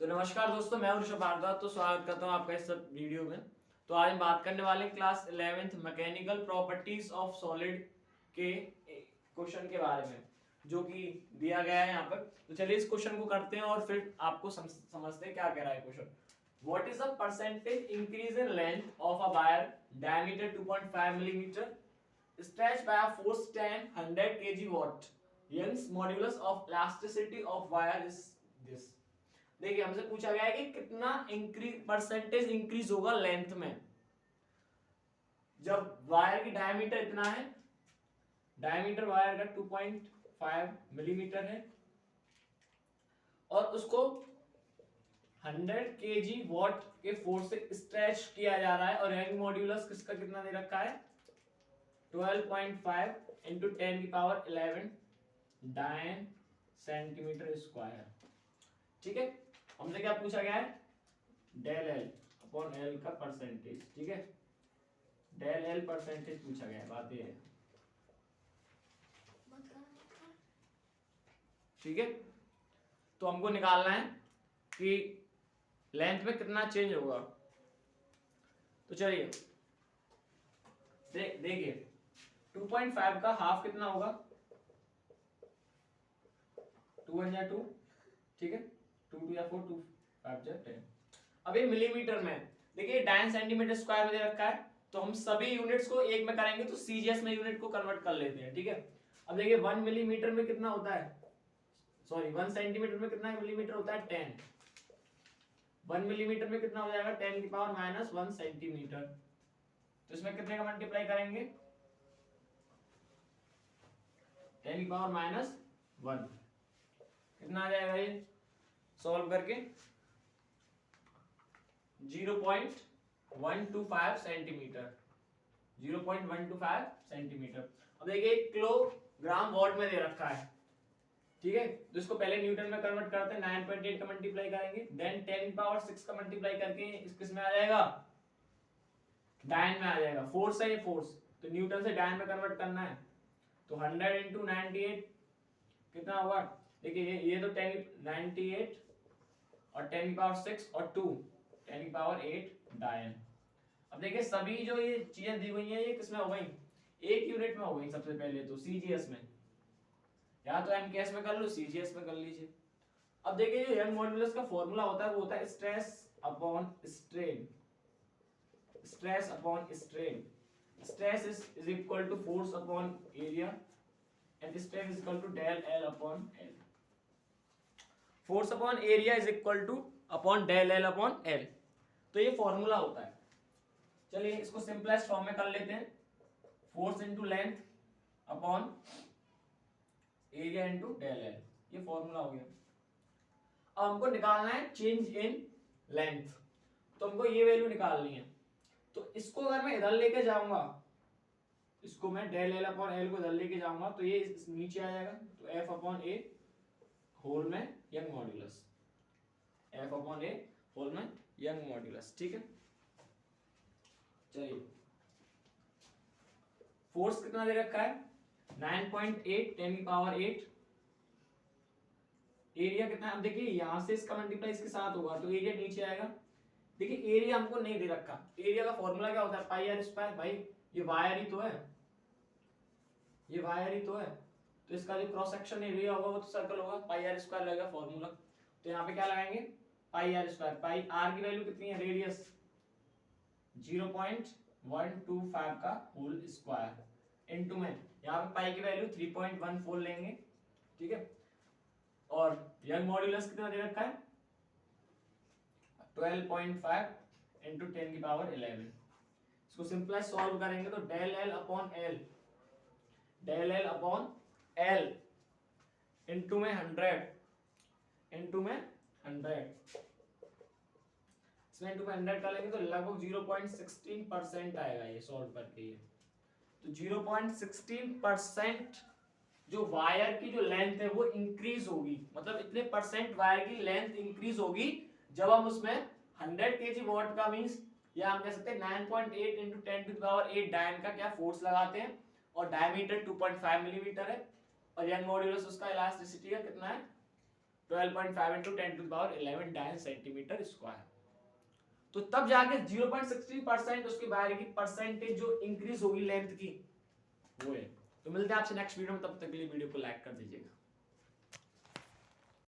तो नमस्कार दोस्तों, मैं ऋषभ भारद्वाज। तो स्वागत करता हूँ आपका इस सब वीडियो में। तो आज हम बात करने वाले हैं class 11th mechanical properties of solid के क्वेश्चन के बारे में, जो कि दिया गया है यहाँ पर। तो चलिए इस क्वेश्चन को करते हैं और फिर आपको समझते हैं क्या कह रहा है question. What is the percentage increase in length of a wire diameter 2.5 millimetre stretched by a force 100 kg watt? Young's modulus of elasticity of wire is this. देखिए हमसे पूछा गया है कि कितना परसेंटेज इंक्रीज होगा लेंथ में जब वायर की डायमीटर इतना है। डायमीटर वायर का 2.5 मिलीमीटर है और उसको 100 केजी वॉट के फोर्स से स्ट्रेच किया जा रहा है और यंग मॉड्यूलस किसका कितना दे रखा है 12.5 इंटू 10 की पावर 11 डायन सेंटीमीटर स्क्वायर। ठीक है, हमसे क्या पूछा गया है डेल एल अपॉन एल का परसेंटेज। ठीक है, डेल एल परसेंटेज पूछा गया है, बात ये है। ठीक है, तो हमको निकालना है कि लेंथ में कितना चेंज होगा। तो चलिए देखिए 2.5 का हाफ कितना होगा 2 1 2। ठीक है, 2 2 या 4 2 5 10। अब ये मिलीमीटर में देखिए डायन सेंटीमीटर स्क्वायर में दे रखा है, तो हम सभी यूनिट्स को एक में करेंगे तो सीजीएस में यूनिट को कन्वर्ट कर लेते हैं। ठीक है, अब देखिए 1 मिलीमीटर में कितना होता है, सॉरी 1 सेंटीमीटर में कितना मिलीमीटर होता है 10। 1 मिलीमीटर में कितना हो जाएगा 10 की पावर माइनस 1 सेंटीमीटर। तो इसमें कितने का मल्टीप्लाई करेंगे 10 की पावर माइनस 1। कितना आ जाएगा ये सॉल्व करके 0.125 सेंटीमीटर। 0.125 सेंटीमीटर। अब देखिए किलोग्राम वॉट में दे रखा है। ठीक है, तो इसको पहले न्यूटन में कन्वर्ट करते हैं। 9.8 का मल्टीप्लाई करेंगे, देन 10 पावर 6 का मल्टीप्लाई करके इस किस में आ जाएगा डायन में आ जाएगा। फोर्स है ये फोर्स, तो न्यूटन से डायन में कन्वर्ट करना है। तो 100 इंटू 98 कितना होगा, देखिए ये तो 10 98 और 10 की पावर 6 और 2 10 की पावर 8 डायन। अब देखिए सभी जो ये चीजें दी हुई हैं ये किसमें हो गई एक यूनिट में हो गई। सबसे पहले तो सीजीएस में, या तो एमकेएस में कर लो सीजीएस में कर लीजिए। अब देखिए जो यंग मॉड्यूलस का फॉर्मूला होता है वो होता है stress upon strain. Stress upon strain, stress is equal to force upon area and strain is equal to del L upon L. Force upon area is equal to upon del L upon L, तो ये formula होता है। चलिए इसको simplest form में कर लेते हैं, force into length upon area into del L, ये फॉर्मूला हो गया। अब हमको निकालना है चेंज इन लेंथ, तो हमको ये वैल्यू निकालनी है। तो इसको अगर मैं इधर लेके जाऊंगा, इसको मैं डेल एल अपॉन एल को इधर लेके जाऊंगा तो ये नीचे आ जाएगा। तो एफ अपॉन ए होल में यंग मॉड्यूलस, एफ अपॉन ए होल में यंग मॉड्यूलस। ठीक है, चलिए फोर्स कितना दे रखा है 9.8 10 की पावर 8। एरिया कितना है, अब देखिए यहां से इसका मल्टीप्लाई इसके साथ होगा तो एरिया नीचे आएगा। देखिए एरिया हमको नहीं दे रखा, एरिया का फॉर्मूला क्या होता है पाई आर स्क्वायर। भाई ये वायर ही तो है, ये वायर ही तो है, तो इसका जो क्रॉस सेक्शन एरिया होगा वो तो सर्कल होगा, पाई आर स्क्वायर लगेगा फॉर्मूला। तो यहाँ पे क्या लगाएंगे पाई आर स्क्वायर। पाई आर की वैल्यू कितनी है रेडियस 0.125 का होल स्क्वायर इनटू में यहाँ पे पाई की वैल्यू 3.14 लेंगे। ठीक है, और यंग मॉड्यूलस कितना दे रखा है 12.5 इंटू 10 की पावर 11। इसको सिंपल सॉल्व करेंगे तो del L upon L, del L upon L into में 100 इंटू में 100, इसमें इंटू में 100 कर लेंगे तो लगभग 0.16% आएगा ये सॉल्व करके। ये तो 0.16% जो वायर की जो लेंथ है वो इंक्रीज होगी, मतलब इतने परसेंट वायर की लेंथ इंक्रीज होगी जब हम उसमें 100 केजी वॉट का मींस या हम कह सकते हैं 9.8 इंटू 10 टू द पावर 8 डायन का क्या फोर्स लगाते हैं, और डायमीटर 2.5 मिलीमीटर है और यंग मॉड्यूलस उसका इलास्टिसिटी का कितना है 12.5 into 10 to the power 11 डायन सेंटीमीटर स्क्वायर। तो तब जाके 0.63% उसके बाहर की परसेंटेज जो इंक्रीज होगी लेंथ की वो है। तो मिलते हैं आपसे नेक्स्ट वीडियो में, तब तक के लिए वीडियो को लाइक कर दीजिएगा।